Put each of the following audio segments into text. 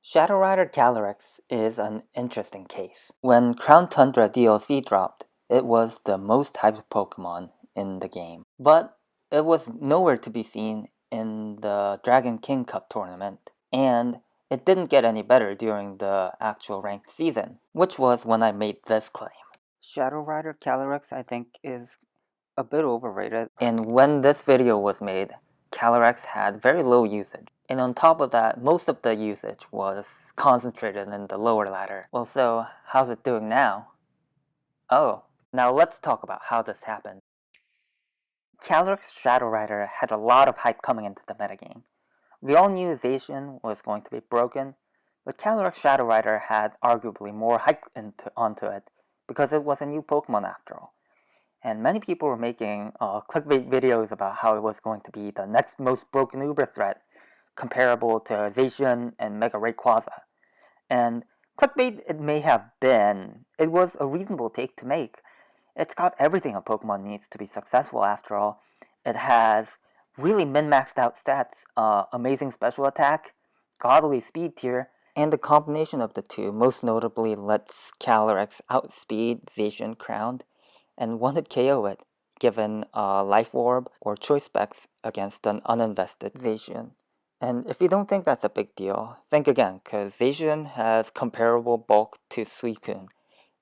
Shadow Rider CALYREX is an interesting case. When Crown Tundra DLC dropped, it was the most hyped Pokemon in the game. But it was nowhere to be seen in the Dragon King Cup tournament. And it didn't get any better during the actual ranked season, which was when I made this claim. Shadow Rider CALYREX, I think, is a bit overrated. And when this video was made, CALYREX had very low usage. And on top of that, most of the usage was concentrated in the lower ladder. Well, so how's it doing now? Oh, now let's talk about how this happened. CALYREX Shadow Rider had a lot of hype coming into the metagame. We all knew Zacian was going to be broken, but CALYREX Shadow Rider had arguably more hype onto it because it was a new Pokemon after all. And many people were making clickbait videos about how it was going to be the next most broken Uber threat, comparable to Zacian and Mega Rayquaza. And clickbait it may have been, it was a reasonable take to make. It's got everything a Pokemon needs to be successful after all. It has really min-maxed out stats, amazing special attack, godly speed tier, and the combination of the two most notably lets CALYREX outspeed Zacian Crowned and one-hit KO it, given a Life Orb or Choice Specs against an uninvested Zacian. And if you don't think that's a big deal, think again, because Zacian has comparable bulk to Suicune,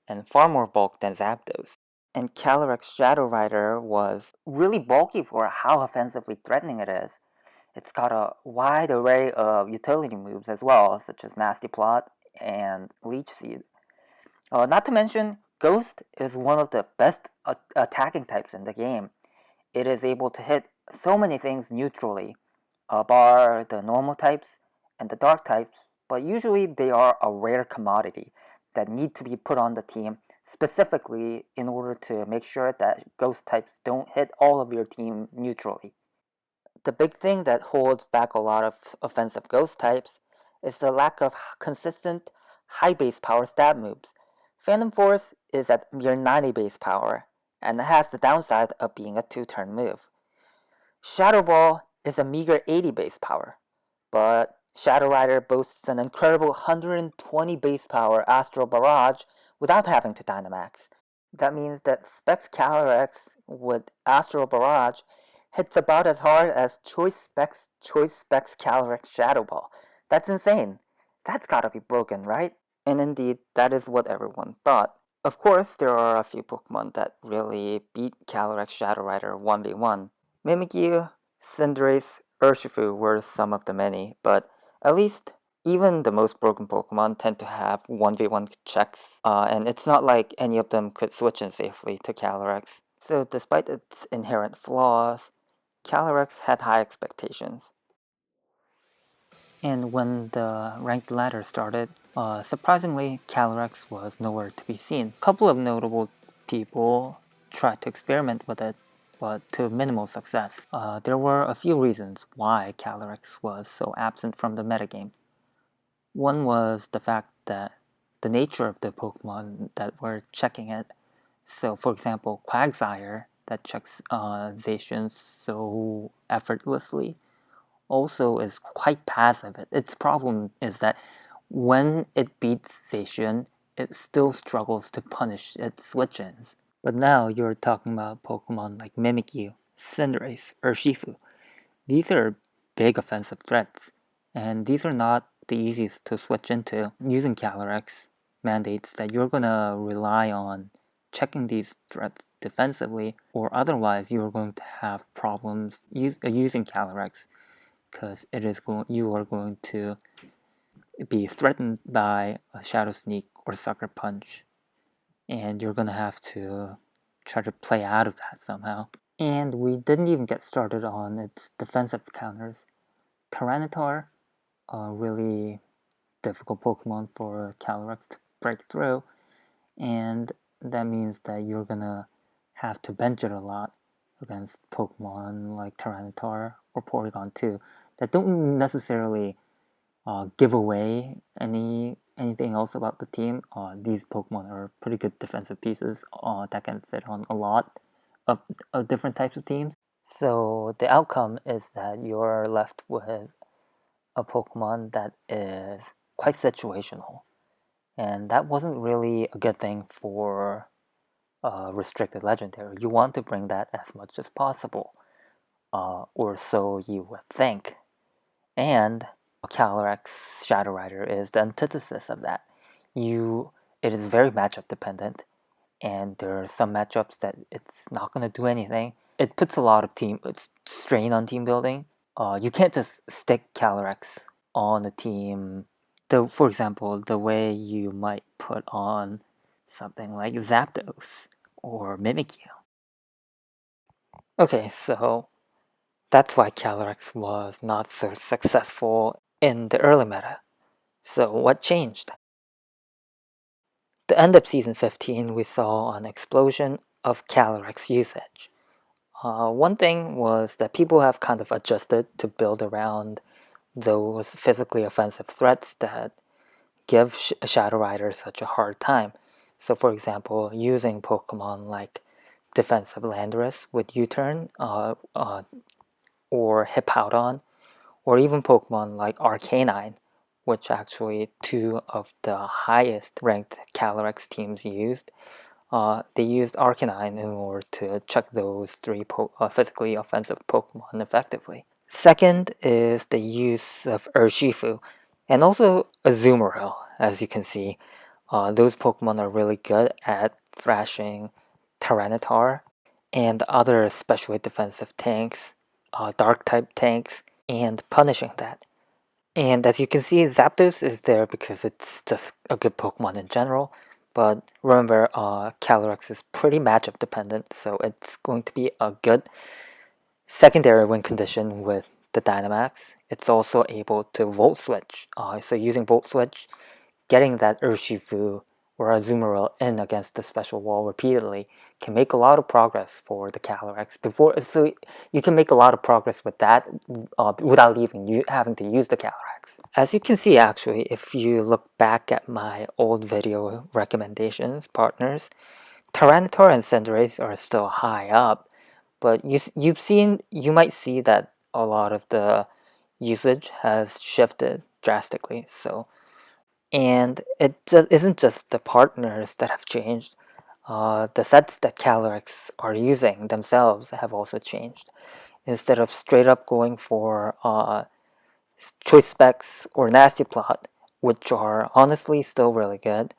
and far more bulk than Zapdos. And CALYREX Shadow Rider was really bulky for how offensively threatening it is. It's got a wide array of utility moves as well, such as Nasty Plot and Leech Seed. Not to mention, Ghost is one of the best attacking types in the game. It is able to hit so many things neutrally, bar the normal types and the dark types, but usually they are a rare commodity that need to be put on the team specifically in order to make sure that Ghost types don't hit all of your team neutrally. The big thing that holds back a lot of offensive Ghost types is the lack of consistent high base power stat moves. Phantom Force is at mere 90 base power, and it has the downside of being a 2-turn move. Shadow Ball is a meager 80 base power, but Shadow Rider boasts an incredible 120 base power Astral Barrage without having to Dynamax. That means that Specs CALYREX with Astral Barrage hits about as hard as Choice Specs CALYREX Shadow Ball. That's insane. That's gotta be broken, right? And indeed, that is what everyone thought. Of course, there are a few Pokemon that really beat CALYREX Shadow Rider 1v1. Mimikyu, Cinderace, Urshifu were some of the many, but at least even the most broken Pokemon tend to have 1v1 checks, and it's not like any of them could switch in safely to CALYREX. So despite its inherent flaws, CALYREX had high expectations. And when the ranked ladder started, surprisingly, CALYREX was nowhere to be seen. A couple of notable people tried to experiment with it, but to minimal success. There were a few reasons why CALYREX was so absent from the metagame. One was the fact that the nature of the Pokemon that were checking it. So, for example, Quagsire, that checks Zacian so effortlessly, also is quite passive. Its problem is that when it beats Zacian, it still struggles to punish its switch-ins. But now you're talking about Pokemon like Mimikyu, Cinderace, or Urshifu. These are big offensive threats, and these are not the easiest to switch into. Using CALYREX mandates that you're gonna rely on checking these threats defensively, or otherwise you're going to have problems using CALYREX, because you are going to be threatened by a Shadow Sneak or Sucker Punch, and you're gonna have to try to play out of that somehow. And we didn't even get started on its defensive counters. Tyranitar, a really difficult Pokemon for CALYREX to break through, and that means that you're gonna have to bench it a lot against Pokemon like Tyranitar or Porygon 2 that don't necessarily give away anything else about the team. These Pokemon are pretty good defensive pieces that can fit on a lot of different types of teams. So the outcome is that you're left with a Pokemon that is quite situational. And that wasn't really a good thing for restricted legendary. You want to bring that as much as possible, or so you would think. And CALYREX Shadow Rider is the antithesis of that. It is very matchup dependent, and there are some matchups that it's not going to do anything. It puts a lot of strain on team building. You can't just stick CALYREX on a team. For example, the way you might put on something like Zapdos or Mimikyu. Okay, so that's why CALYREX was not so successful in the early meta. So what changed? The end of Season 15, we saw an explosion of CALYREX usage. One thing was that people have kind of adjusted to build around those physically offensive threats that give Shadow Rider such a hard time. So for example, using Pokemon like Defensive Landorus with U-Turn, or Hippowdon, or even Pokemon like Arcanine, which actually two of the highest ranked CALYREX teams used. They used Arcanine in order to check those three physically offensive Pokemon effectively. Second is the use of Urshifu, and also Azumarill. As you can see, those Pokemon are really good at thrashing Tyranitar and other especially defensive tanks, dark type tanks, and punishing that. And as you can see, Zapdos is there because it's just a good Pokemon in general. But remember, CALYREX is pretty matchup dependent, so it's going to be a good secondary win condition with the Dynamax. It's also able to Volt Switch. So using Volt Switch, getting that Urshifu or Azumarill in against the special wall repeatedly can make a lot of progress for the CALYREX. So you can make a lot of progress with that without even having to use the CALYREX. As you can see, actually, if you look back at my old video recommendations, partners, Tyranitar and Cinderace are still high up, but you might see that a lot of the usage has shifted drastically. And it isn't just the partners that have changed. The sets that CALYREX are using themselves have also changed. Instead of straight up going for Choice Specs or Nasty Plot, which are honestly still really good,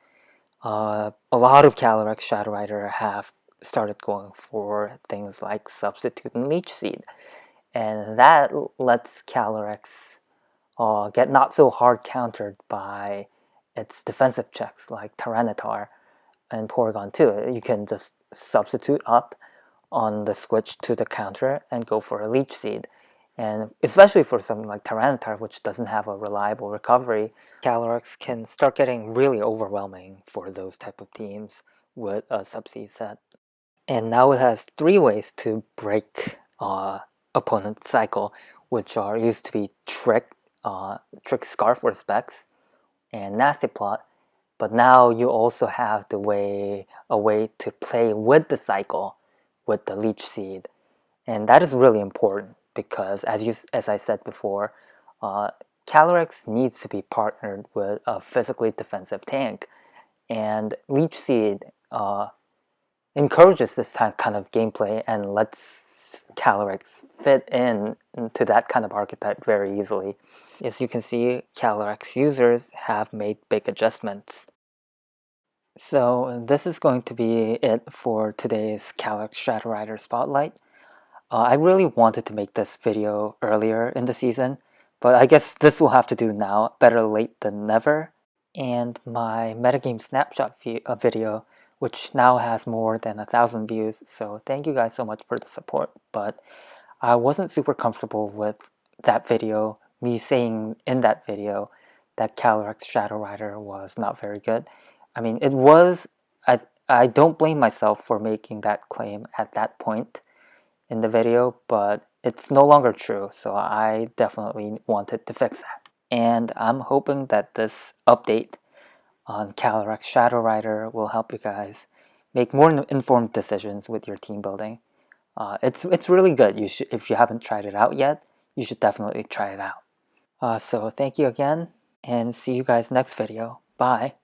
a lot of CALYREX Shadow Rider have started going for things like Substitute and Leech Seed. And that lets CALYREX get not so hard countered by its defensive checks like Tyranitar and Porygon 2. You can just substitute up on the switch to the counter and go for a Leech Seed. And especially for something like Tyranitar, which doesn't have a reliable recovery, CALYREX can start getting really overwhelming for those type of teams with a Subseed set. And now it has three ways to break opponent's cycle, which used to be Trick Scarf or Specs, and Nasty Plot. But now you also have a way to play with the cycle with the Leech Seed. And that is really important because, as I said before, CALYREX needs to be partnered with a physically defensive tank. And Leech Seed encourages this kind of gameplay and lets CALYREX fit into that kind of archetype very easily. As you can see, CALYREX users have made big adjustments. So this is going to be it for today's CALYREX Shadow Rider Spotlight. I really wanted to make this video earlier in the season, but I guess this will have to do now, better late than never. And my Metagame Snapshot video, which now has more than 1,000 views, so thank you guys so much for the support. But I wasn't super comfortable with that video, me saying in that video that CALYREX Shadow Rider was not very good. I mean, it was. I don't blame myself for making that claim at that point in the video, but it's no longer true, so I definitely wanted to fix that. And I'm hoping that this update on CALYREX Shadow Rider will help you guys make more informed decisions with your team building. It's really good. If you haven't tried it out yet, you should definitely try it out. So thank you again, and see you guys next video. Bye!